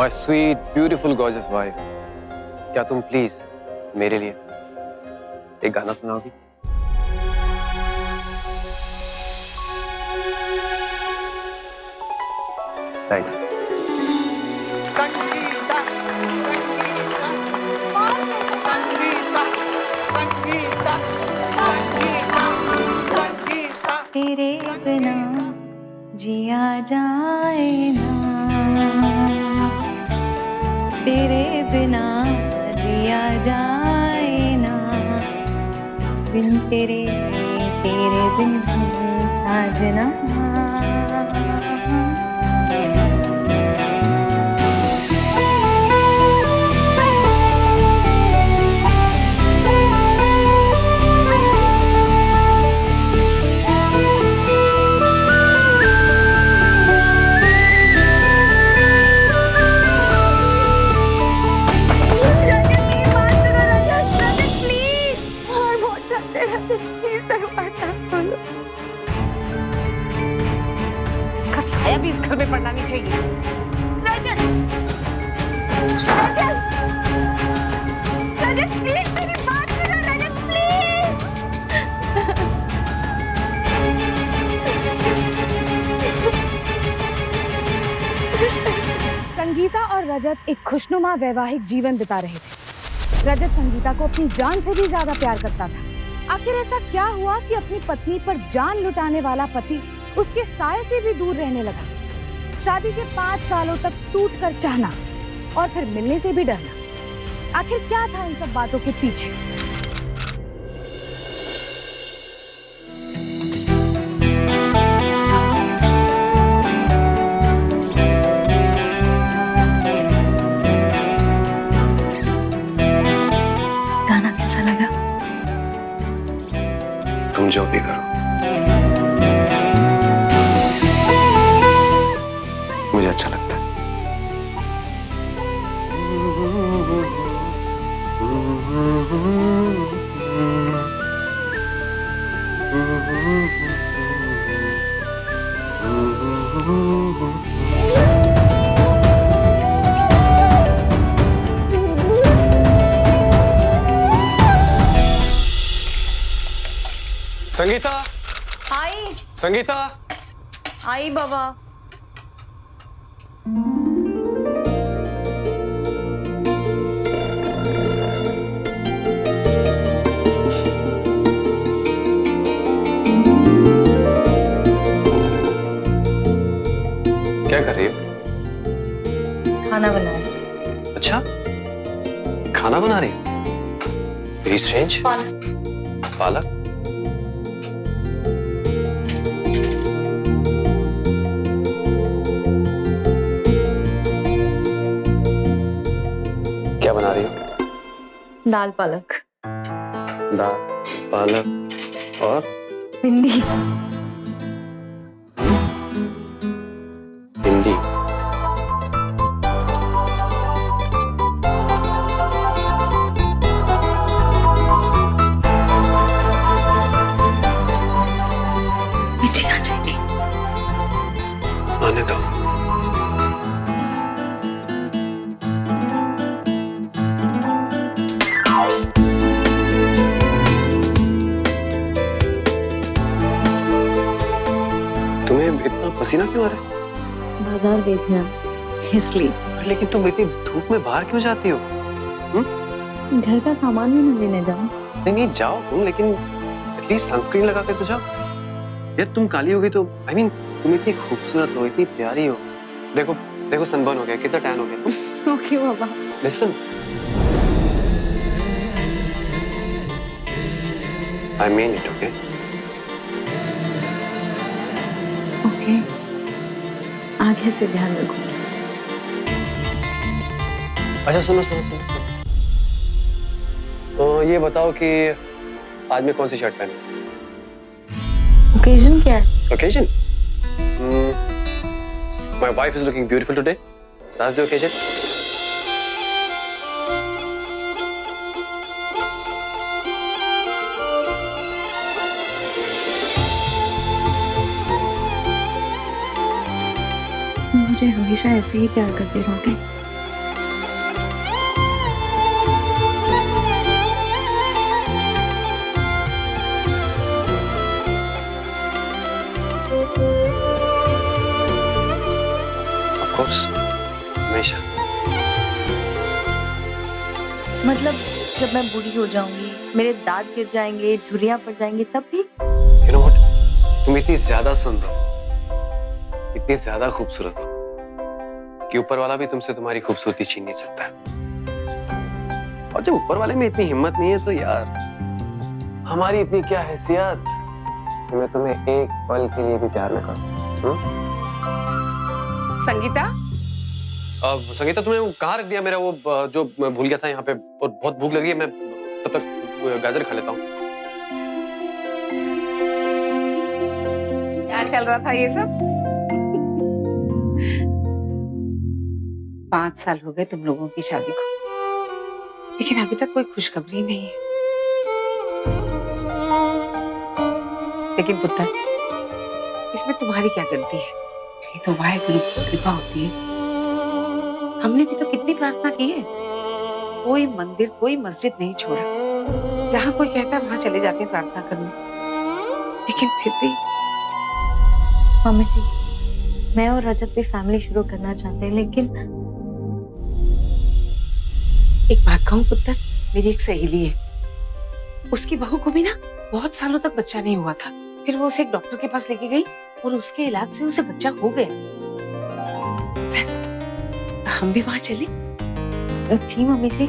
My sweet beautiful gorgeous wife, क्या तुम please मेरे लिए एक गाना सुनाओगी? थैंक्स। संगीता, संगीता, संगीता, संगीता, संगीता। तेरे बिना जिया जाए ना, तेरे बिना जिया जाए ना, बिन तेरे बिन साजना। इसका साया भी इस घर में पड़ना नहीं चाहिए। रजत, रजत, रजत प्लीज मेरी बात सुनो, रजत प्लीज। संगीता और रजत एक खुशनुमा वैवाहिक जीवन बिता रहे थे। रजत संगीता को अपनी जान से भी ज्यादा प्यार करता था। आखिर ऐसा क्या हुआ कि अपनी पत्नी पर जान लुटाने वाला पति उसके साये से भी दूर रहने लगा? शादी के 5 सालों तक टूट कर चाहना और फिर मिलने से भी डरना, आखिर क्या था इन सब बातों के पीछे? गाना कैसा लगा? तुम जो भी करो मुझे अच्छा लगता है। संगीता, आई संगीता, आई बाबा। क्या कर रही हो? खाना बना रही। अच्छा, खाना बना रही हो? Very strange. पालक? क्या बना रही हो? दाल पालक। दाल, पालक और भिंडी। भिंडी। मीठी आ जाएगी। आने दो। तुम्हें इतना पसीना क्यों आ रहा है? बाजार गई थी हम, इसलिए। लेकिन तुम इतनी धूप में बाहर क्यों जाती हो? घर का सामान भी नहीं लेने जाऊं। नहीं नहीं जाओ तुम, लेकिन एटलीस्ट सनस्क्रीन लगा के तो जाओ। यार तुम काली हो गई तो आई मीन तुम इतनी खूबसूरत हो, इतनी प्यारी हो। देखो देखो सनबर्न हो गया, कितना टैन हो गया। Okay Baba. Listen, I mean it, okay? Okay, आगे से ध्यान रखूंगी। अच्छा सुनो सुनो सुनो सुनो, तो ये बताओ कि आज मैं कौन सी शर्ट पहनूं? ओकेजन क्या है? Occasion? My wife is looking beautiful today. That's the occasion. मुझे हमेशा ऐसे ही प्यार करते रहोगे। मतलब जब मैं बूढ़ी हो जाऊंगी, मेरे दांत गिर जाएंगे, झुर्रियां पड़ जाएंगी, तब भी? You know what? तुम इतनी ज्यादा सुंदर हो, इतनी ज्यादा खूबसूरत हो कि ऊपर वाला भी तुमसे तुम्हारी खूबसूरती छीन नहीं सकता है। और जब ऊपर वाले में इतनी हिम्मत नहीं है तो यार हमारी इतनी क्या हैसियत कि मैं तुम्हें एक पल के लिए भी प्यार न करूं। संगीता, संगीता तुमने वो कहाँ रख दिया मेरा वो जो मैं भूल गया था यहाँ पे, और बहुत भूख लगी है, मैं तब तक गाजर खा लेता हूँ। क्या चल रहा था ये सब? 5 साल हो गए तुम लोगों की शादी को, लेकिन अभी तक कोई खुशखबरी नहीं है। लेकिन पुत्र, इसमें तुम्हारी क्या गलती है? ये तो वाहेगुरु की कृपा होती है। हमने भी तो कितनी प्रार्थना की है, कोई मंदिर कोई मस्जिद नहीं छोड़ा, जहाँ कोई कहता है वहां चले जाते हैं प्रार्थना करने, लेकिन फिर भी। मम्मी जी, मैं और रजत भी फैमिली शुरू करना चाहते हैं, लेकिन एक बात कहूँ पुत्र, मेरी एक सहेली है, उसकी बहू को भी ना बहुत सालों तक बच्चा नहीं हुआ था, फिर वो उसे एक डॉक्टर के पास लेके गई और उसके इलाज से उसे बच्चा हो गया। हम भी वहां चले? जी मम्मी जी,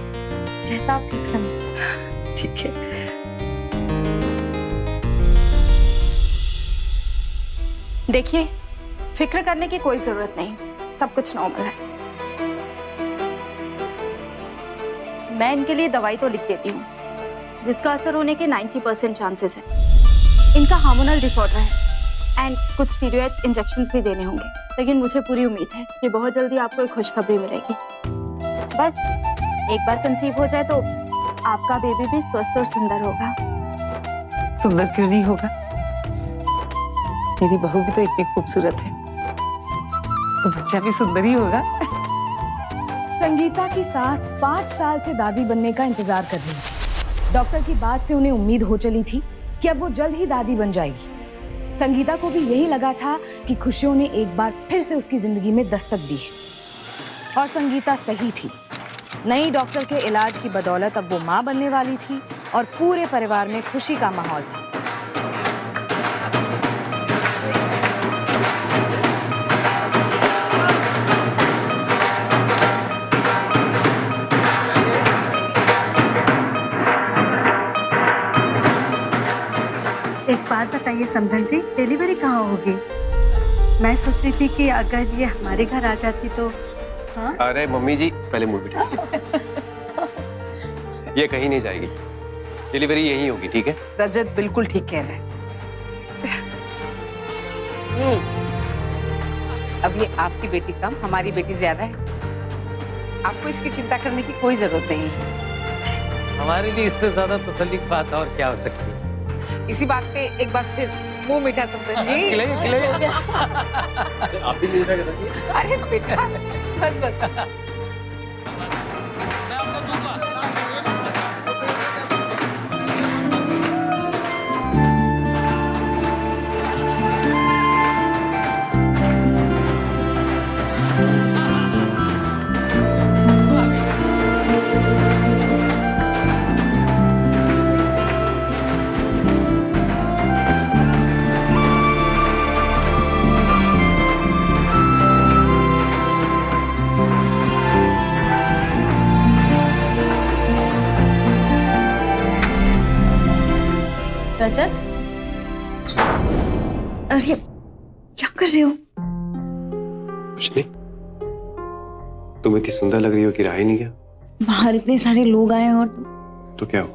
जैसा आप ठीक समझे। ठीक है। देखिए, फिक्र करने की कोई जरूरत नहीं, सब कुछ नॉर्मल है। मैं इनके लिए दवाई तो लिख देती हूँ, जिसका असर होने के 90% चांसेस है। इनका हार्मोनल डिसऑर्डर है एंड कुछ स्टीरॉयड्स इंजेक्शंस भी देने होंगे, लेकिन मुझे पूरी उम्मीद है कि बहुत जल्दी आपको एक खुशखबरी मिलेगी। बस एक बार कंसीव हो जाए तो आपका बेबी भी स्वस्थ और सुंदर होगा। सुंदर क्यों नहीं होगा? मेरी बहू भी तो इतनी खूबसूरत है, तो बच्चा भी सुंदर ही होगा। संगीता की सास 5 साल से दादी बनने का इंतजार कर रही थी। डॉक्टर की बात से उन्हें उम्मीद हो चली थी कि अब वो जल्द ही दादी बन जाएगी। संगीता को भी यही लगा था कि खुशियों ने एक बार फिर से उसकी जिंदगी में दस्तक दी है। और संगीता सही थी। नई डॉक्टर के इलाज की बदौलत अब वो माँ बनने वाली थी और पूरे परिवार में खुशी का माहौल था। एक बात बताइए समधन जी, डिलीवरी कहाँ होगी? मैं सोच रही थी कि अगर ये हमारे घर आ जाती तो। हाँ? अरे मम्मी जी, पहले मुंह बिठा ये कहीं नहीं जाएगी, डिलीवरी यहीं होगी, ठीक है? रजत बिल्कुल ठीक कह रहा है। अब ये आपकी बेटी कम, हमारी बेटी ज्यादा है। आपको इसकी चिंता करने की कोई जरूरत नहीं है। हमारे लिए इससे ज्यादा तसल्ली की बात और क्या हो सकती है? इसी बात पे एक बार फिर मुंह मीठा समझन जी। खिलाइए, खिलाइए। आप भी मुंह बिठा के अरे बेटा, बस बस। रजत, अरे क्या कर रहे हो? कुछ नहीं, तुम इतनी सुंदर लग रही हो कि रहा ही नहीं गया। बाहर इतने सारे लोग आए हैं और तो क्या हो?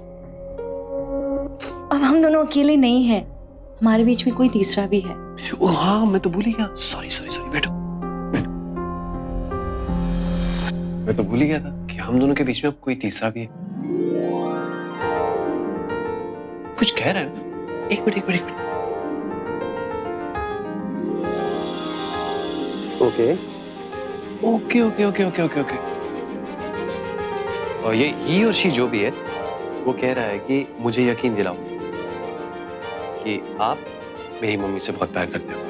अब हम दोनों अकेले नहीं हैं, हमारे बीच में कोई तीसरा भी है। ओ हाँ, मैं तो भूल ही गया। सॉरी सॉरी सॉरी, बैठो बैठो। मैं तो भूल ही गया था कि हम दोनों के बीच में अब कोई तीसरा भी है। कुछ कह रहा है ना? एक मिनट एक मिनट एक minute. Okay okay okay okay okay okay okay. और ये ही और शी जो भी है, वो कह रहा है कि मुझे यकीन दिलाओ कि आप मेरी मम्मी से बहुत प्यार करते हो।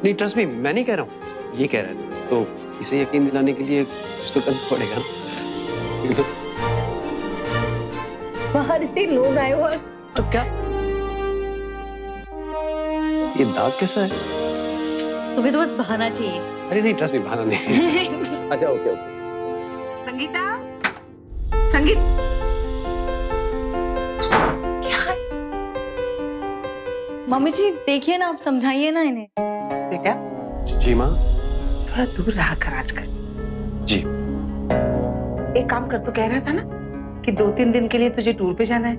नहीं, ट्रस्ट मी, मैं नहीं कह रहा हूँ, ये कह रहा है। तो इसे यकीन दिलाने के लिए कुछ तो करना पड़ेगा ना। बाहर इतने लोग आए हुए। तो क्या ये दाग कैसा है? तुम्हें तो बस बहाना चाहिए। अरे नहीं, ट्रस्ट मी, बहाना नहीं। अच्छा ओके ओके। संगीता, संगीत, क्या है? मम्मी जी देखिए ना, आप समझाइए ना इन्हें। बेटा जी माँ। थोड़ा दूर रहा कर आजकल। जी। एक काम कर, तो कह रहा था ना कि 2-3 दिन के लिए तुझे टूर पे जाना है,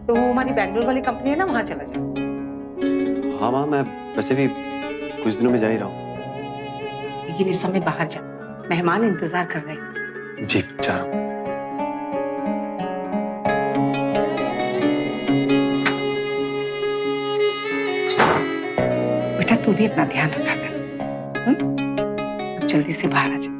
तो वो हमारी बैंगलोर वाली कंपनी है ना, वहां चला जा। हाँ माँ, मैं वैसे भी कुछ दिनों में जा ही रहा हूँ। लेकिन इस समय बाहर जा, मेहमान इंतजार कर रहे हैं। जी जा रहा हूँ। बेटा तू भी अपना ध्यान रखा कर। अब जल्दी से बाहर आ जा।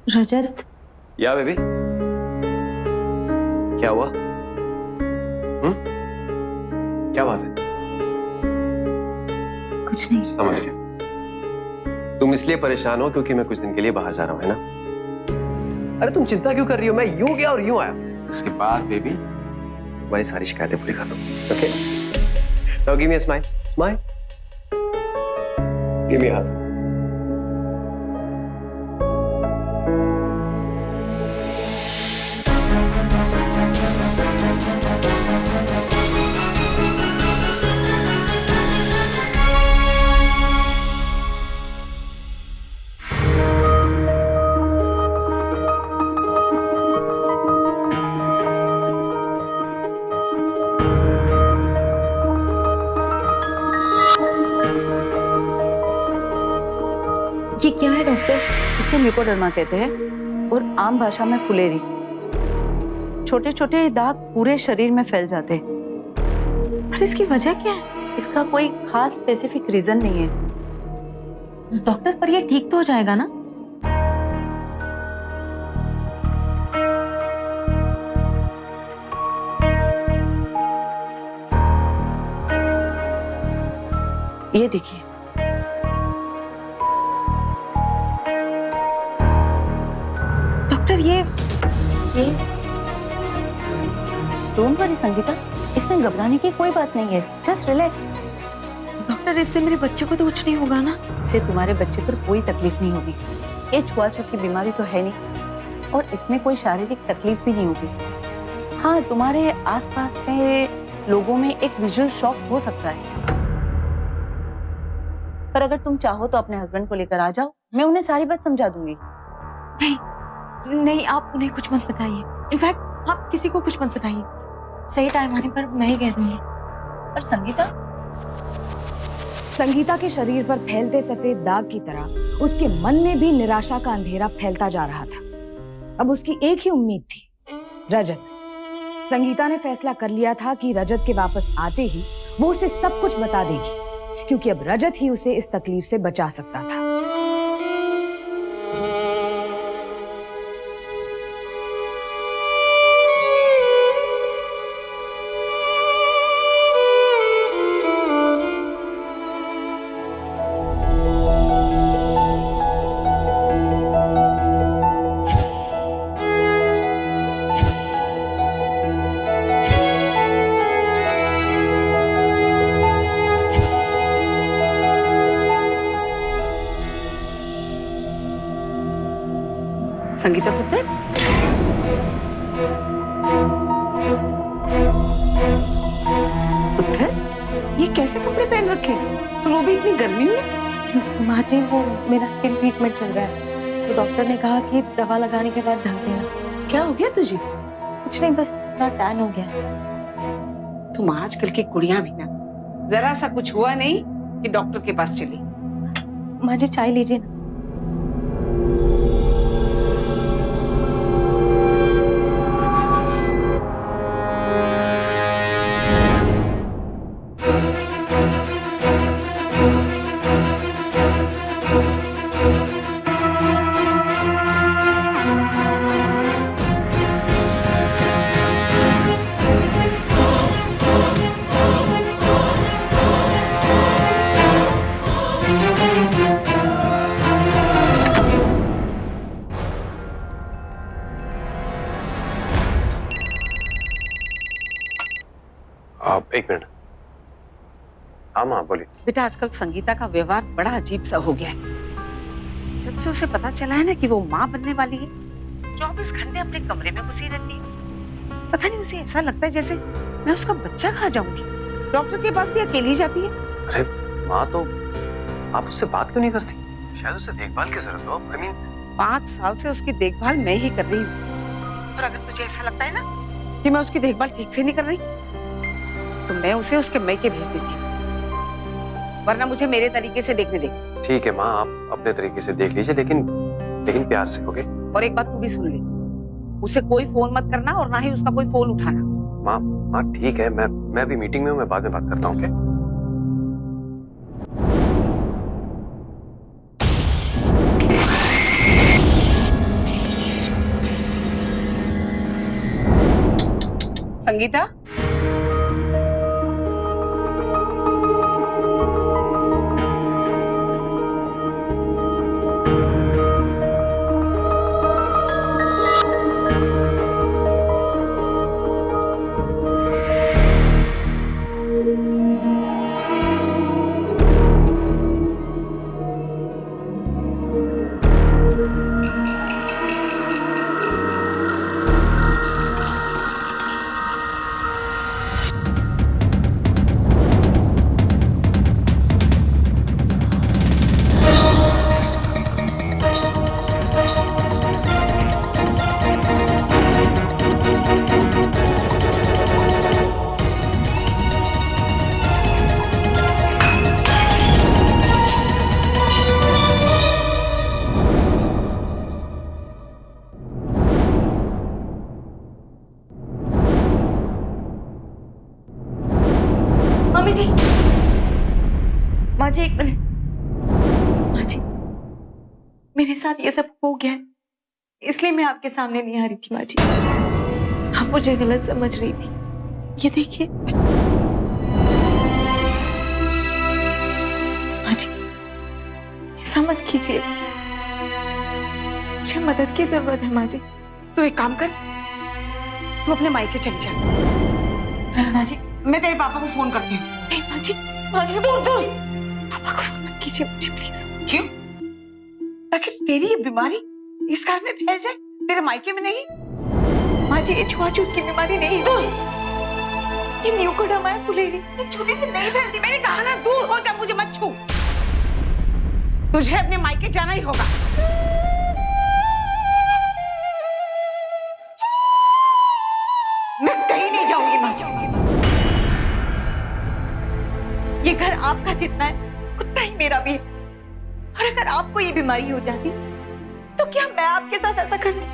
रजत, या बेबी, क्या हुआ? क्या बात है? कुछ नहीं। समझ गया। तुम इसलिए परेशान हो क्योंकि मैं कुछ दिन के लिए बाहर जा रहा हूँ, है ना? अरे तुम चिंता क्यों कर रही हो? मैं यूं गया और यूं आया। इसके बाद बेबी तुम्हारी सारी शिकायतें पूरी कर दूं। Okay? Now give me a smile. Smile. Give me a hug. ये क्या है डॉक्टर? इसे म्यूकोडर्मा कहते हैं और आम भाषा में फुलेरी। छोटे छोटे दाग पूरे शरीर में फैल जाते हैं। पर इसकी वजह क्या है? इसका कोई खास स्पेसिफिक रीजन नहीं है। डॉक्टर पर ये ठीक तो हो जाएगा ना? ये देखिए, डॉक्टर ये डोंट वरी संगीता, इसमें घबराने की कोई बात नहीं है। Just relax. डॉक्टर, इससे मेरे बच्चे को तो कुछ नहीं होगा ना? इससे तुम्हारे बच्चे पर कोई तकलीफ नहीं होगी। ये छुआछूत की बीमारी तो है नहीं और इसमें कोई शारीरिक तकलीफ भी नहीं होगी। हाँ, तुम्हारे आसपास में लोगों में एक विजुअल शॉक हो सकता है, पर अगर तुम चाहो तो अपने हस्बैंड को लेकर आ जाओ, मैं उन्हें सारी बात समझा दूंगी। नहीं, आप उन्हें कुछ मत बताइए। इनफैक्ट आप किसी को कुछ मत बताइए। सही टाइम आने पर मैं ही कह दूंगी। पर संगीता, संगीता के शरीर पर फैलते सफेद दाग की तरह उसके मन में भी निराशा का अंधेरा फैलता जा रहा था। अब उसकी एक ही उम्मीद थी, रजत। संगीता ने फैसला कर लिया था कि रजत के वापस आते ही वो उसे सब कुछ बता देगी, क्योंकि अब रजत ही उसे इस तकलीफ से बचा सकता था। संगीता पुत्र, पुत्र, ये कैसे कपड़े पहन रखे? वो भी इतनी गर्मी में? माँ जी, वो मेरा स्किन ट्रीटमेंट चल रहा है, तो डॉक्टर ने कहा कि दवा लगाने के बाद ढक देना। क्या हो गया तुझे? कुछ नहीं, बस थोड़ा टैन हो गया। तुम आजकल की कुड़ियां भी ना जरा सा कुछ हुआ नहीं कि डॉक्टर के पास चली। माँ जी चाय लीजिए ना। एक मिनट। हाँ माँ बोलिए। बेटा आजकल संगीता का व्यवहार बड़ा अजीब सा हो गया है। जब से उसे पता चला है ना कि वो माँ बनने वाली है, 24 घंटे अपने कमरे में घुसी रहती है। पता नहीं उसे ऐसा लगता है जैसे मैं उसका बच्चा खा जाऊंगी। डॉक्टर के पास भी अकेली जाती है। अरे माँ तो आप उससे बात क्यों नहीं करती? शायद उसे देखभाल की जरूरत हो। I mean, 5 साल से उसकी देखभाल मैं ही कर रही हूँ। और अगर तुझे ऐसा लगता है ना कि मैं उसकी देखभाल ठीक से नहीं कर रही, तो मैं उसे उसके मैके भेज देती हूँ, वरना मुझे मेरे तरीके से देखने दे। ठीक है माँ, आप अपने तरीके से देख लीजिए, लेकिन प्यार से, ओके? और एक बात तू भी सुन ले, उसे कोई फोन मत करना और ना ही उसका कोई फोन उठाना। माँ ठीक है, मैं अभी मीटिंग में हूँ, मैं बाद में बात करता हूँ, ओके? संगीता, मम्मी जी, माँ जी एक मिनट। माँ जी, मेरे साथ ये सब हो गया है, इसलिए मैं आपके सामने नहीं आ रही थी। माँ जी, आप मुझे गलत समझ रही थी। ये देखिए माँ जी, ऐसा मत कीजिए, मुझे मदद की जरूरत है। माँ जी, तू एक काम कर, तू अपने मायके चली जा। माँ जी, मैं तेरे पापा को फोन करती हूँ। नहीं माँ जी, दूर दूर, पापा को फोन मत कीजिए मुझे प्लीज। क्यों? ताकि तेरी ये बीमारी इस घर में फैल जाए, तेरे मायके में नहीं। माँ जी, ये छुआछूत की बीमारी नहीं है, ये न्यूकोडर्मा है फुलेरी, ये छूने से नहीं फैलती। मैंने कहा ना दूर हो जा, मुझे मत छू। तुझे अपने मायके जाना ही होगा। मैं कहीं नहीं जाऊंगी माँ जी। ये घर आपका जितना है उतना ही मेरा भी है, और अगर आपको ये बीमारी हो जाती तो क्या मैं आपके साथ ऐसा करती?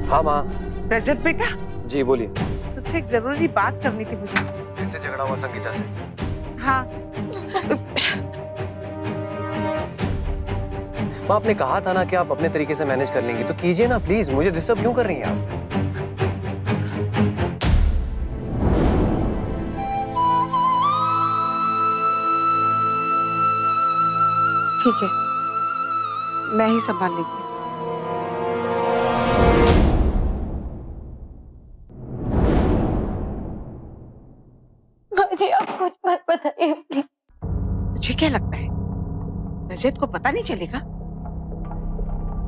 हाँ माँ। रजत बेटा, जी बोलिए। तुझसे एक जरूरी बात करनी थी मुझे। किससे झगड़ा हुआ संगीता से? हाँ, माँ आपने कहा था ना कि आप अपने तरीके से मैनेज कर लेंगी, तो कीजिए ना प्लीज, मुझे डिस्टर्ब क्यों कर रही हैं आप? ठीक है, मैं ही संभाल लेती हूँ। माँ जी, आप कुछ मत बताइए प्लीज। तुझे क्या लगता है रजत को पता नहीं चलेगा?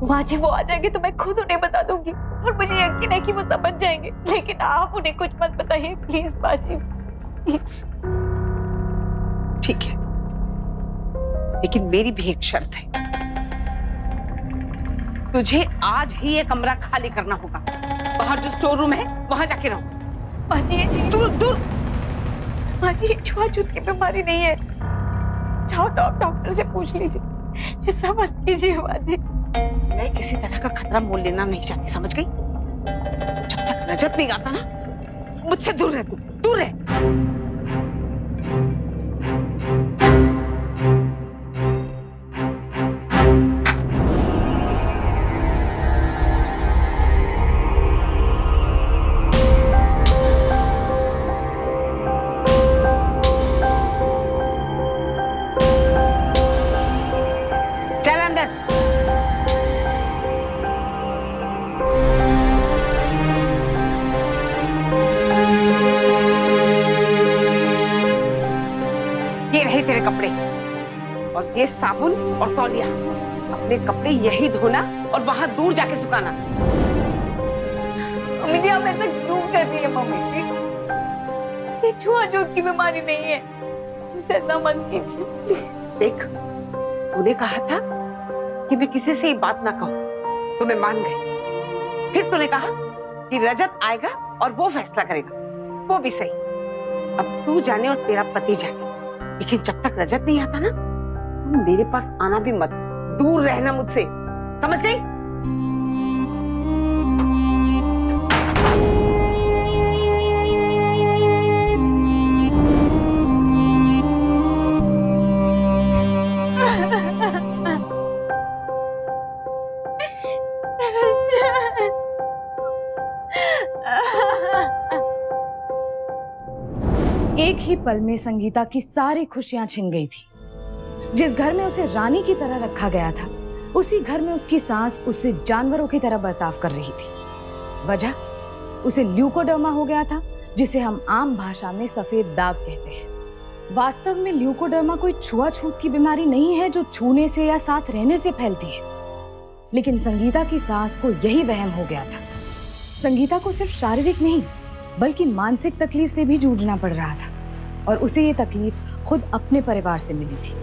माँ जी, वो आ जाएंगे तो मैं खुद उन्हें बता दूंगी, और मुझे यकीन है कि वो समझ जाएंगे, लेकिन आप उन्हें कुछ मत बताइए प्लीज। माँ जी, प्लीज। ठीक है, लेकिन मेरी भी एक शर्त है। तुझे आज ही ये कमरा खाली करना होगा। बाहर जो स्टोर रूम है वहां जाके रहो। माँ जी ये चीज, दूर दूर। माँ जी ये छुआछूत की बीमारी नहीं है। चाहो तो आप डॉक्टर से पूछ लीजिए। ऐसा मत कीजिए माँ जी। मैं किसी तरह का खतरा मोल लेना नहीं चाहती, समझ गई? जब तक रजत नहीं आता ना, मुझसे दूर रह, तू दूर रह। चल अंदर। ये रहे तेरे कपड़े और ये साबुन और तौलिया। अपने कपड़े यही धोना और वहां दूर जाके सुखाना। मम्मी जी आप ऐसा क्यों कर रही है मम्मी जी? ये छुआछूत की बीमारी नहीं है। मुझसे ऐसा मत कीजिए। देख, तूने कहा था कि मैं किसी से ये बात ना कहूं, तो मैं मान गई। फिर तूने कहा कि रजत आएगा और वो फैसला करेगा, वो भी सही। अब तू जाने और तेरा पति जाने, लेकिन जब तक रजत नहीं आता ना, तुम मेरे पास आना भी मत। दूर रहना मुझसे, समझ गई? एक ही पल में संगीता की सारी खुशियां छिन गई थी। जिस घर में उसे रानी की तरह रखा गया था, उसी घर में उसकी सांस उससे जानवरों की तरह बर्ताव कर रही थी। वजह, उसे ल्यूकोडर्मा हो गया था, जिसे हम आम भाषा में सफेद दाग कहते हैं। वास्तव में ल्यूकोडर्मा कोई छुआछूत की बीमारी नहीं है जो छूने से या साथ रहने से फैलती है। लेकिन संगीता की सास को यही वहम हो गया था। संगीता को सिर्फ शारीरिक नहीं बल्कि मानसिक तकलीफ से भी जूझना पड़ रहा था, और उसे ये तकलीफ खुद अपने परिवार से मिली थी।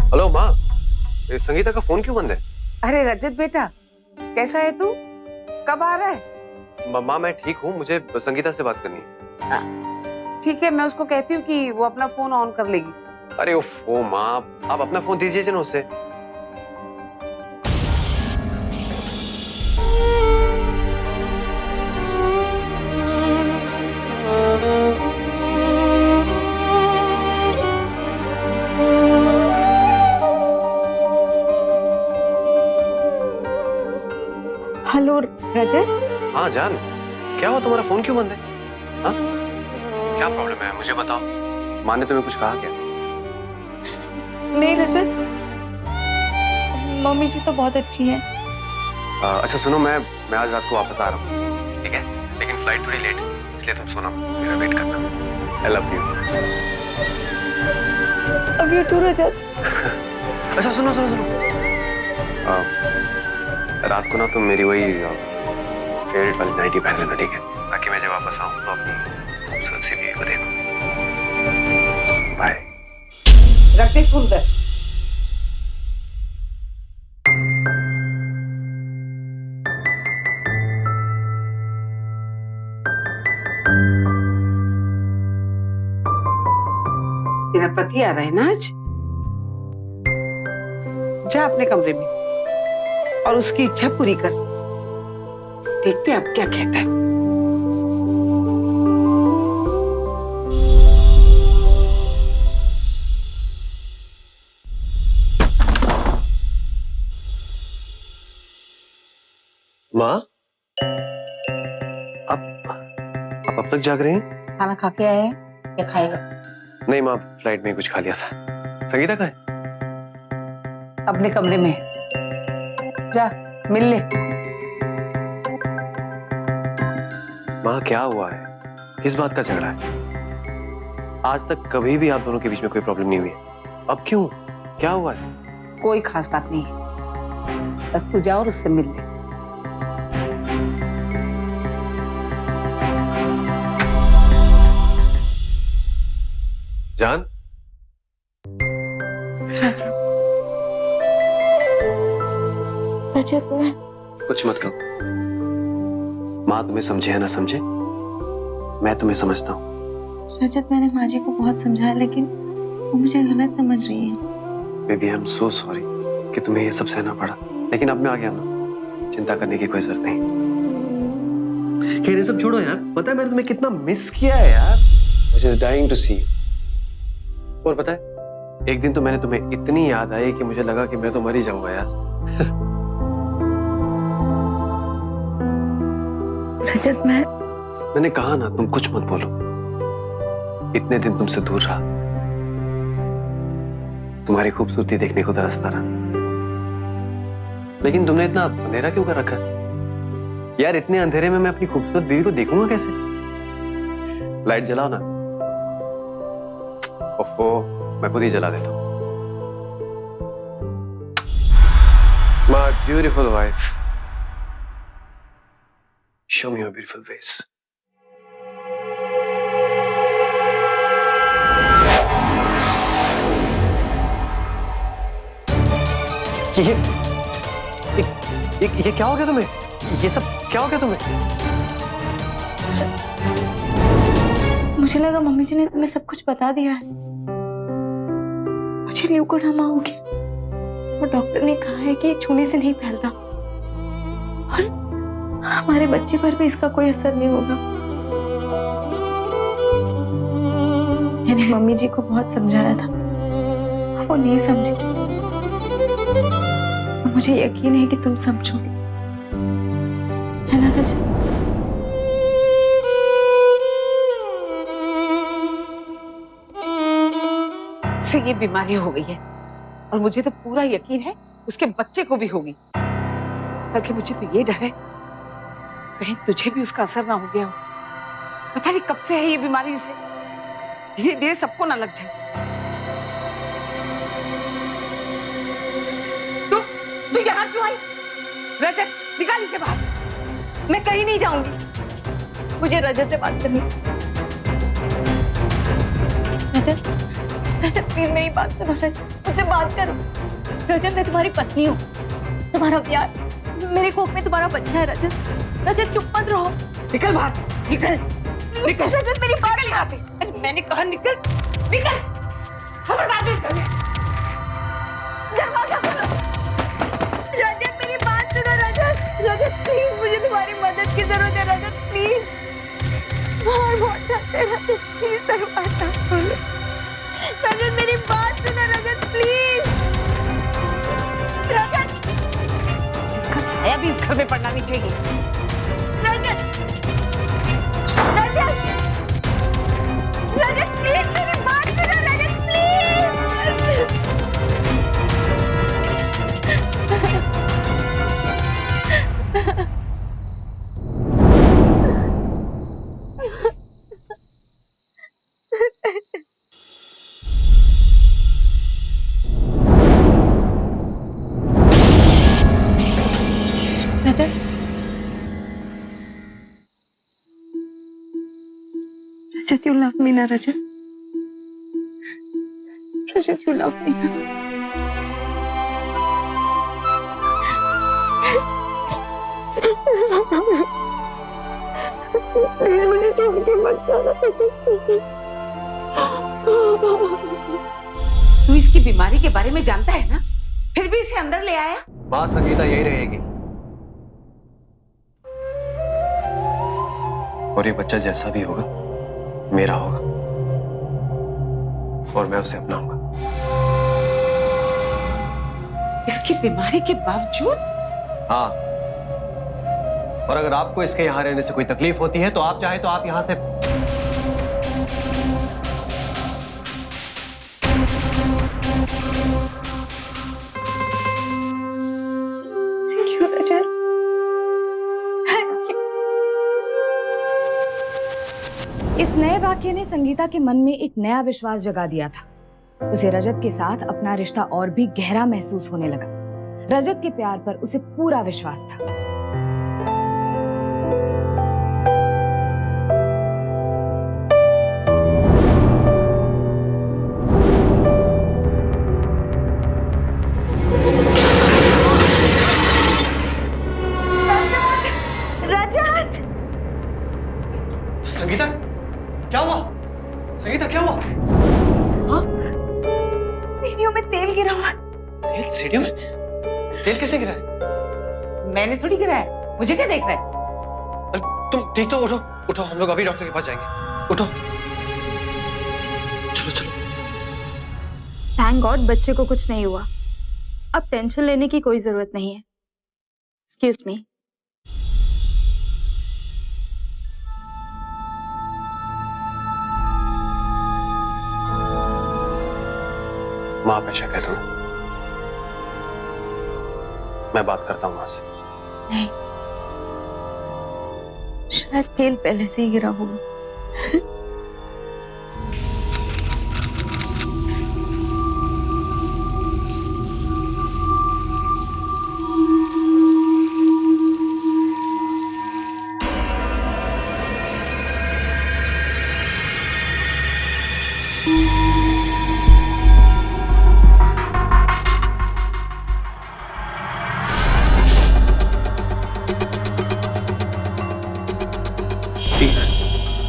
हेलो माँ, ये संगीता का फोन क्यों बंद है? अरे रजत बेटा, कैसा है तू? कब आ रहा है? माँ मैं ठीक हूँ, मुझे संगीता से बात करनी है। ठीक है, मैं उसको कहती हूँ कि वो अपना फोन ऑन कर लेगी। अरे ओ माँ, आप अपना फोन दीजिए ना उससे। हेलो रजत। हाँ जान, क्या हुआ, तुम्हारा फोन क्यों बंद है? हाँ, क्या प्रॉब्लम है मुझे बताओ। माँ ने तुम्हें कुछ कहा क्या? नहीं रजत, मम्मी जी तो बहुत अच्छी हैं। अच्छा सुनो, मैं आज रात को वापस आ रहा हूँ, ठीक है? लेकिन फ्लाइट थोड़ी लेट है, इसलिए तुम सोना, मेरा वेट करना। I love you. अब यू टू रजत। अच्छा सुनो, रात को ना तुम मेरी वही फेवरेट वाली नाइटी पहन लेना, ठीक है? ताकि मैं जब वापस आऊँ तो अपनी खूबसूरत सी बीवी को देखूं। बाय। रख दे फोन कर। तेरा पति आ रहा है ना आज? जा अपने कमरे में और उसकी इच्छा पूरी कर। देखते हैं अब क्या कहता है। माँ, आप अब तक जाग रही हैं? खाना खा के आए हैं या खाएगा? नहीं माँ, फ्लाइट में ही कुछ खा लिया था। संगीता कहाँ है? अपने कमरे में जा मिल ले। माँ क्या हुआ है? किस बात का झगड़ा है? आज तक कभी भी आप दोनों के बीच में कोई प्रॉब्लम नहीं हुई है। अब क्यों? क्या हुआ है? कोई खास बात नहीं है, बस तू जा और उससे मिल ले। जान, कुछ मत कहो। माँ तुम्हें समझे या ना समझे, मैं तुम्हें समझता हूँ। रजत, मैंने माँ जी को बहुत समझाया लेकिन वो मुझे गलत समझ रही है। Baby, I am so sorry कि तुम्हें ये सब सहना पड़ा, लेकिन अब मैं आ गया ना, चिंता करने की कोई जरूरत नहीं। खैर, ये सब छोड़ो यार। पता है मैंने तुम्हें कितना मिस किया है यार। मुझे is dying to see you. और पता है, एक दिन तो मैंने तुम्हें इतनी याद आई कि मुझे लगा कि मैं तो मर ही जाऊंगा यार। रजत, मैंने कहा ना, तुम कुछ मत बोलो। इतने दिन तुमसे दूर रहा, तुम्हारी खूबसूरती देखने को तरसता रहा, लेकिन तुमने इतना अंधेरा क्यों कर रखा है यार? इतने अंधेरे में मैं अपनी खूबसूरत बीवी को देखूंगा कैसे? लाइट जलाओ ना। ओफो, मैं खुद ही जला देता हूँ। My beautiful wife, show me your beautiful face. ये क्या हो गया तुम्हें? ये सब क्या हो गया तुम्हें? मुझे लगा मम्मी जी ने तुम्हें सब कुछ बता दिया है। मुझे ल्यूकोडार्मा हो गया और डॉक्टर ने कहा है कि छूने से नहीं फैलता और हमारे बच्चे पर भी इसका कोई असर नहीं होगा। मैंने मम्मी जी को बहुत समझाया था, वो नहीं समझी। मुझे यकीन है कि तुम समझोगे, है ना रजत? उसे ये बीमारी हो गई है और मुझे तो पूरा यकीन है उसके बच्चे को भी होगी। बल्कि मुझे तो ये डर है कहीं तुझे भी उसका असर ना हो गया हो। पता नहीं कब से है ये बीमारी, इसे धीरे धीरे सबको ना लग जाए। तू यहाँ क्यों आई? रजत, निकाल इसे बाहर। मैं कहीं नहीं जाऊंगी, मुझे रजत से बात करनी है। रजत, रजत प्लीज मेरी बात सुनो। रजत, मुझसे बात करो। रजत, मैं तुम्हारी पत्नी हूँ, तुम्हारा प्यार, मेरे कोख में तुम्हारा बच्चा है। रजत, रजत चुप मत रहो। निकल बाहर, निकल निकल। रजत मेरी बात यहाँ से। मैंने कहा निकल, निकल। खबरदार जो इस घर में। दरवाजा खोलो। रजत मेरी बात सुनो। रजत, रजत प्लीज, मुझे तुम्हारी मदद की जरूरत है। रजत प्लीज, बहुत डरते रहते, प्लीज दरवाजा खोलो। रजत मेरी बात सुनो। रजत प्लीज। रजत, इसका साया भी इस घर में पड़ना नहीं चाहिए। रजत, रजत, रजत प्लीज मेरी बात सुनो। Rajat please. Rajat, Rajat, you love me, na Rajat? Rajat, you love me, na? मुझे छोड़ के मत जाना। तू इसकी बीमारी के बारे में जानता है ना, फिर भी इसे अंदर ले आया। माँ संगीता यही रहेगी और ये बच्चा जैसा भी होगा मेरा होगा और मैं उसे अपनाऊंगा। इसकी बीमारी के बावजूद? हाँ, और अगर आपको इसके यहाँ रहने से कोई तकलीफ होती है तो आप चाहे तो आप यहाँ से Thank you, Rajat. Thank you. इस नए वाक्य वाक्य ने संगीता के मन में एक नया विश्वास जगा दिया था। उसे रजत के साथ अपना रिश्ता और भी गहरा महसूस होने लगा। रजत के प्यार पर उसे पूरा विश्वास था। रजत, संगीता, क्या हुआ? संगीता, क्या हुआ? हाँ? सीढ़ियों में तेल गिरा हुआ। तेल सीढ़ियों में? तेल किसने गिरा है? मैंने थोड़ी गिरा है, मुझे क्या देख रहा है? अरे, तुम ठीक तो? उठो उठो, हम लोग अभी डॉक्टर के पास जाएंगे। उठो, चलो चलो। थैंक गॉड बच्चे को कुछ नहीं हुआ। अब टेंशन लेने की कोई जरूरत नहीं है। Excuse me. माँ पे शक है तुम्हें? मैं बात करता हूँ माँ से। नहीं, शायद तेल पहले से ही गिरा होगा।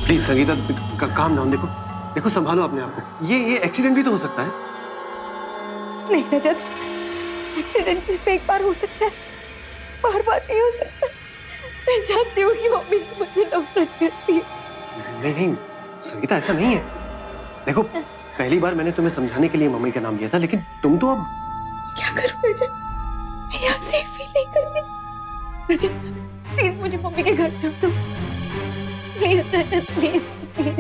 Please Sangeeta, calm down. देखो देखो, संभालो अपने आप को। ये एक्सीडेंट भी तो हो सकता है। नहीं रजत, एक्सीडेंट सिर्फ एक बार हो सकता है, बार बार नहीं हो सकता। मैं जानती हूँ कि मम्मी मुझे नफरत करती है। नहीं नहीं संगीता, ऐसा नहीं है। देखो, पहली बार मैंने तुम्हें समझाने के लिए मम्मी का नाम लिया था, लेकिन तुम तो अब... क्या करूँ रजत? मैं यहाँ से फील नहीं करती। रजत प्लीज मुझे मम्मी के घर छोड़ दो। Please Rajat, please please.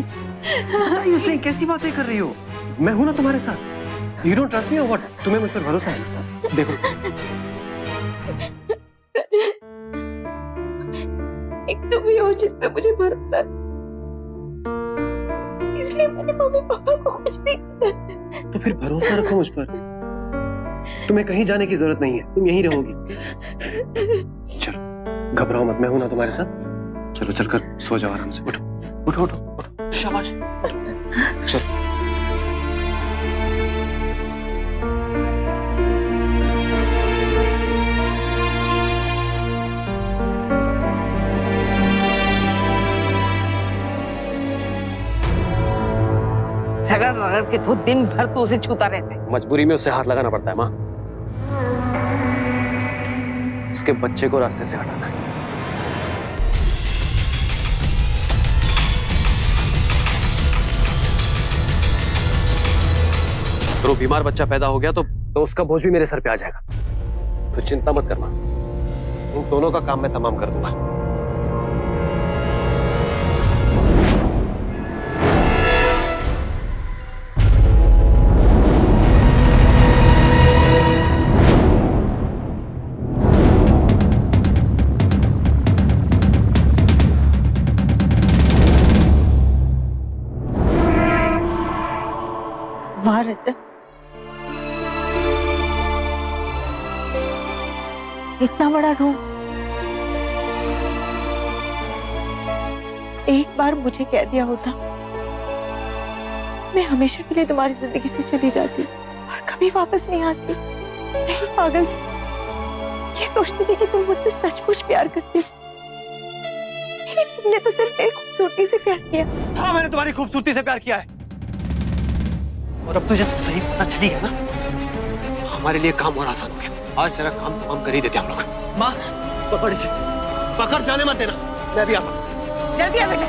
ये सही कैसी बातें कर रही हो? मैं हूं ना तुम्हारे साथ। You don't trust me or what? तुम्हें मुझ पर भरोसा है? देखो, एक तुम ही हो जिस पे मुझे भरोसा है, इसलिए मैंने मम्मी पापा को कुछ नहीं बताया। तो फिर भरोसा रखो मुझ पर। तुम्हें कहीं जाने की जरूरत नहीं है, तुम यहीं रहोगी। चलो, घबराओ मत, मैं हूं ना तुम्हारे साथ। चलो चलकर सो जाओ आराम से। उठो उठो उठो उठो, शाबाश, उठो। चलो। झगड़ रगड़ के तो दिन भर तो उसे छूता रहते। मजबूरी में उसे हाथ लगाना पड़ता है माँ। उसके बच्चे को रास्ते से हटाना है। तो बीमार बच्चा पैदा हो गया तो उसका बोझ भी मेरे सर पे आ जाएगा। तो चिंता मत करना, उन दोनों का काम मैं तमाम कर दूंगा। वाह रजत, इतना बड़ा रूम। एक बार मुझे कह दिया होता, मैं हमेशा के लिए तुम्हारी जिंदगी से चली जाती और कभी वापस नहीं आती। नहीं पागल, ये सोचती थी कि तुम मुझसे सचमुच प्यार करती, लेकिन तुमने तो सिर्फ एक खूबसूरती से प्यार किया। हाँ, मैंने तुम्हारी खूबसूरती से प्यार किया है, और अब तुझे सही पता चली है ना, हमारे लिए काम और आसान हो गया। आज तेरा काम तमाम कर ही देते हम लोग। माँ, पकड़ इसे, पकड़, जाने मत देना। मैं भी आता हूँ। जल्दी आ बेटा।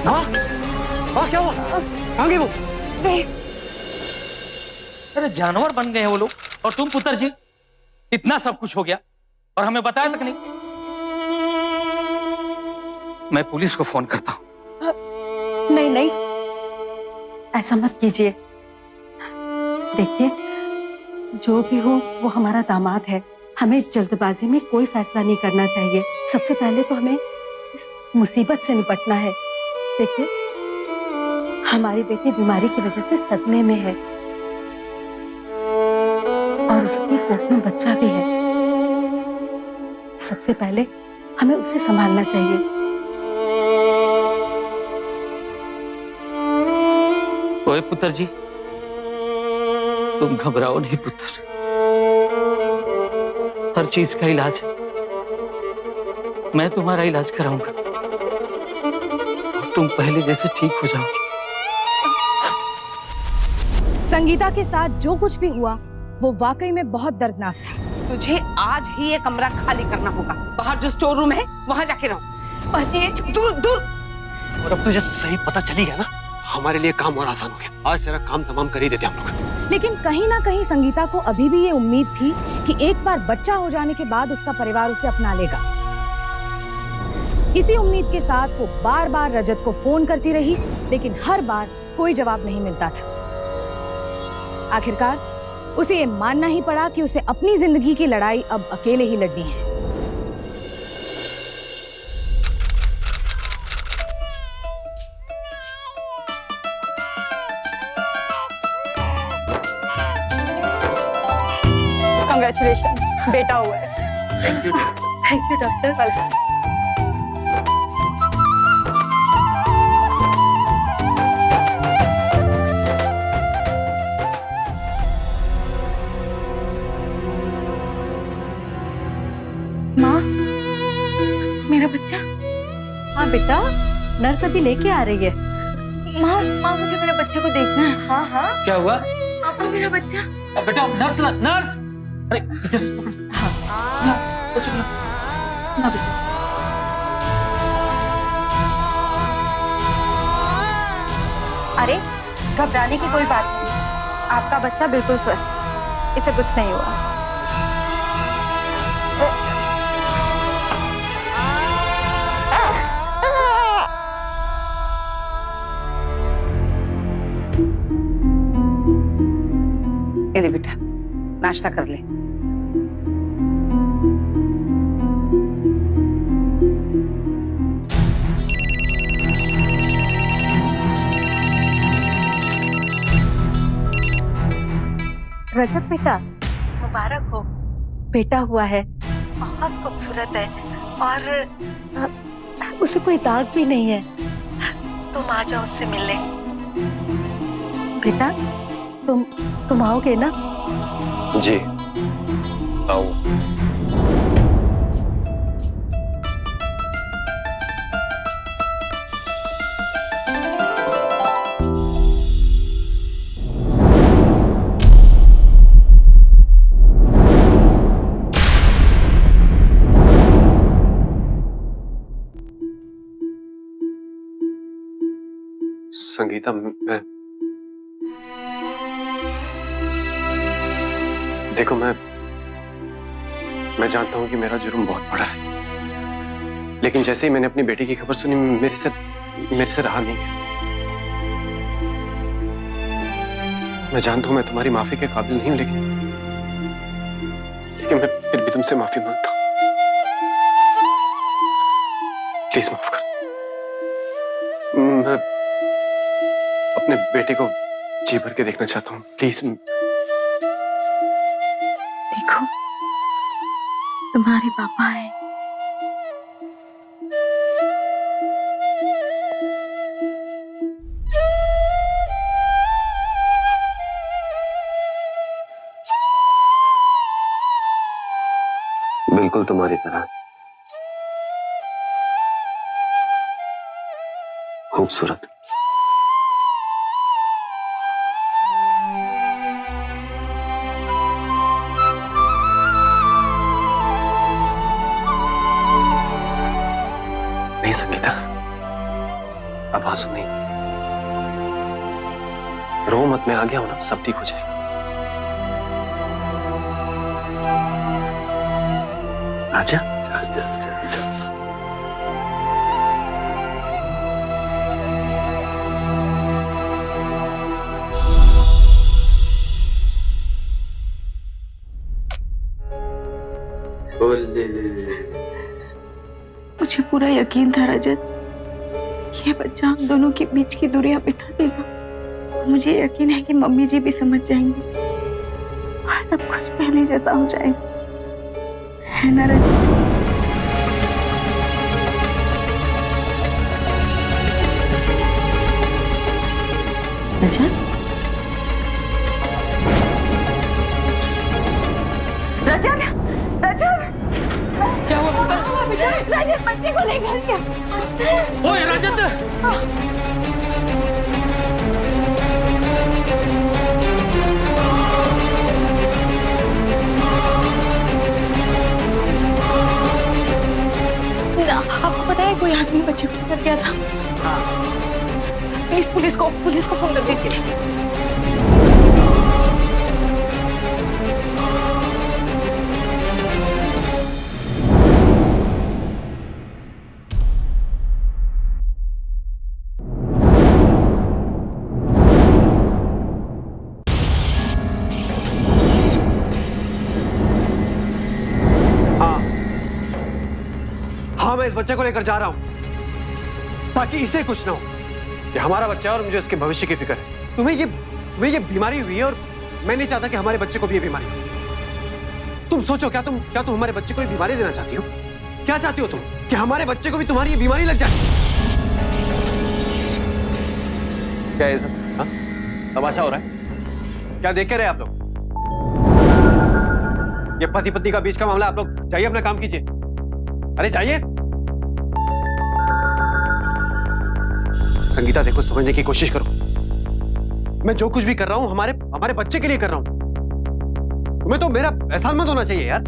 माँ, माँ क्या हुआ? कहाँ गए वो? अरे जानवर बन गए हैं वो लोग, और तुम पुत्र जी, इतना सब कुछ हो गया और हमें बताया तक नहीं। मैं पुलिस को फोन करता हूँ। नहीं नहीं, ऐसा मत कीजिए। देखिए, जो भी हो वो हमारा दामाद है, हमें जल्दबाजी में कोई फैसला नहीं करना चाहिए। सबसे पहले तो हमें इस मुसीबत से निपटना है। देखिए, हमारी बेटी बीमारी की वजह से सदमे में है और उसकी कोख में बच्चा भी है। सबसे पहले हमें उसे संभालना चाहिए। ओए पुत्र जी, तुम घबराओ नहीं पुत्र, हर चीज का इलाज है। मैं तुम्हारा इलाज कराऊंगा और तुम पहले जैसे ठीक हो जाओगे। संगीता के साथ जो कुछ भी हुआ वो वाकई में बहुत दर्दनाक था। तुझे आज ही ये कमरा खाली करना होगा। बाहर जो स्टोर रूम है वहां जाके रहो। दूर दूर। और अब तुझे सही पता चली गया ना, हमारे लिए काम और आसान हो गया। आज तेरा काम तमाम कर ही देते हम लोग। लेकिन कहीं ना कहीं संगीता को अभी भी ये उम्मीद थी कि एक बार बच्चा हो जाने के बाद उसका परिवार उसे अपना लेगा। इसी उम्मीद के साथ वो बार बार रजत को फोन करती रही, लेकिन हर बार कोई जवाब नहीं मिलता था। आखिरकार उसे ये मानना ही पड़ा कि उसे अपनी जिंदगी की लड़ाई अब अकेले ही लड़नी है। कांग्रेचुलेशंस, बेटा हुआ है। Thank you doctor. वेलकम। माँ, मेरा बच्चा। हाँ बेटा, नर्स अभी लेके आ रही है। माँ माँ, मुझे मेरे बच्चे को देखना है। हाँ हाँ, क्या हुआ? पापा मेरा बच्चा। अब बेटा नर्स नर्स, अरे इधर। हाँ, कुछ ना बेटा। अरे घबराने की कोई बात नहीं, आपका बच्चा बिल्कुल स्वस्थ है, इसे कुछ नहीं हुआ। ले बेटा, नाश्ता कर ले। रजत बेटा, मुबारक हो, बेटा हुआ है। बहुत खूबसूरत है और उसे कोई दाग भी नहीं है। तुम आ जाओ उससे मिलने। बेटा, तुम आओगे ना? जी आओ। संगीता, देखो, मैं जानता हूं कि मेरा जुर्म बहुत बड़ा है, लेकिन जैसे ही मैंने अपनी बेटी की खबर सुनी, मेरे से रहा नहीं गया। मैं जानता हूं मैं तुम्हारी माफी के काबिल नहीं हूं, लेकिन मैं फिर भी तुमसे माफी मांगता हूं। प्लीज माफ कर दो। मैं अपने बेटे को जी भर के देखना चाहता हूं, प्लीज। देखो, तुम्हारे पापा हैं। बिल्कुल तुम्हारी तरह खूबसूरत। नहीं संगीता, अब आंसू नहीं, रो मत। मैं आ गया हूं ना, सब ठीक हो जाएगा। आजा, जा, जा, जा, जा। मुझे पूरा यकीन था रजत कि ये बच्चा हम दोनों के बीच की दूरियां बिठा देगा। मुझे यकीन है कि मम्मी जी भी समझ जाएंगी और सब कुछ पहले जैसा हो जाएगा, है ना रजत? रजत, रजत, रजत, क्या हुआ पुत्र? रजत बच्चे को लेकर क्या? ओए रजत! आपको पता है कोई आदमी बच्चे को लेकर गया था? प्लीज पुलिस को फोन कर दीजिए। हाँ, मैं इस बच्चे को लेकर जा रहा हूं ताकि इसे कुछ ना हो। ये हमारा बच्चा है और मुझे इसके भविष्य की फिक्र है। तुम्हें ये बीमारी हुई है और मैं नहीं चाहता कि हमारे बच्चे को भी ये बीमारी हो। तुम सोचो, क्या तुम हमारे बच्चे को ये बीमारी देना चाहती हो? क्या चाहती हो तुम कि हमारे बच्चे को भी तुम्हारी ये बीमारी लग जाए? क्या है सब? हाँ? तमाशा हो रहा है? क्या देख के रहे आप लोग? ये पति पत्नी का बीच का मामला। आप लोग जाइए, अपना काम कीजिए। अरे जाइए। संगीता देखो, समझने की कोशिश करो। मैं जो कुछ भी कर रहा हूं हमारे बच्चे के लिए कर रहा हूं। तुम्हें तो मेरा एहसान मत होना चाहिए यार।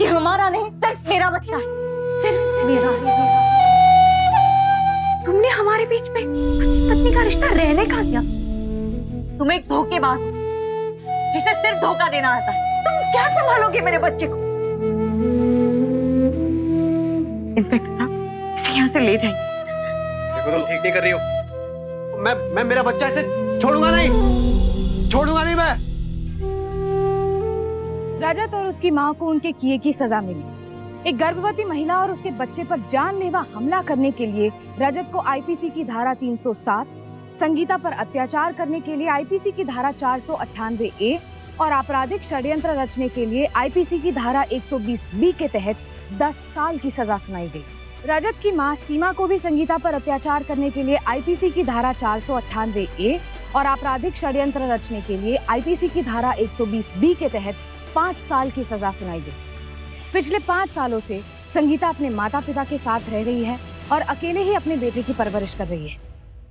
ये हमारा नहीं, सिर्फ मेरा बच्चा है, सिर्फ मेरा है। तुमने हमारे बीच में पत्नी का रिश्ता रहने का दिया। तुम एक धोखेबाज हो, जिसे सिर्फ धोखा देना आता है। तुम क्या संभालोगे मेरे बच्चे को? इंस्पेक्टर साहब, इसे यहाँ से ले जाइए। देखो, तुम ठीक नहीं कर रही हो। मैं मेरा बच्चा ऐसे छोड़ूंगा नहीं मैं। रजत और उसकी मां को उनके किए की सजा मिली। एक गर्भवती महिला और उसके बच्चे पर जानलेवा हमला करने के लिए रजत को आईपीसी की धारा 307, संगीता पर अत्याचार करने के लिए आईपीसी की धारा 498A और आपराधिक षड्यंत्र रचने के लिए आईपीसी की धारा 120B के तहत 10 साल की सजा सुनाई गई। रजत की मां सीमा को भी संगीता पर अत्याचार करने के लिए आईपीसी की धारा 498A और आपराधिक षड्यंत्र रचने के लिए आईपीसी की धारा 120B के तहत 5 साल की सजा सुनाई गई। पिछले 5 सालों से संगीता अपने माता पिता के साथ रह रही है और अकेले ही अपने बेटे की परवरिश कर रही है।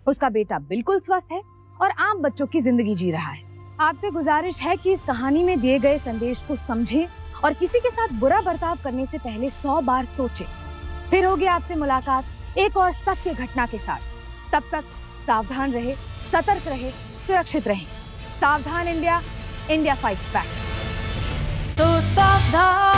उसका बेटा बिल्कुल स्वस्थ है और आम बच्चों की जिंदगी जी रहा है। आपसे गुजारिश है कि इस कहानी में दिए गए संदेश को समझें और किसी के साथ बुरा बर्ताव करने से पहले 100 बार सोचें। फिर होगी आपसे मुलाकात एक और सत्य घटना के साथ। तब तक सावधान रहे, सतर्क रहे, सुरक्षित रहें। सावधान इंडिया, इंडिया फाइट्स बैक। तो सावधान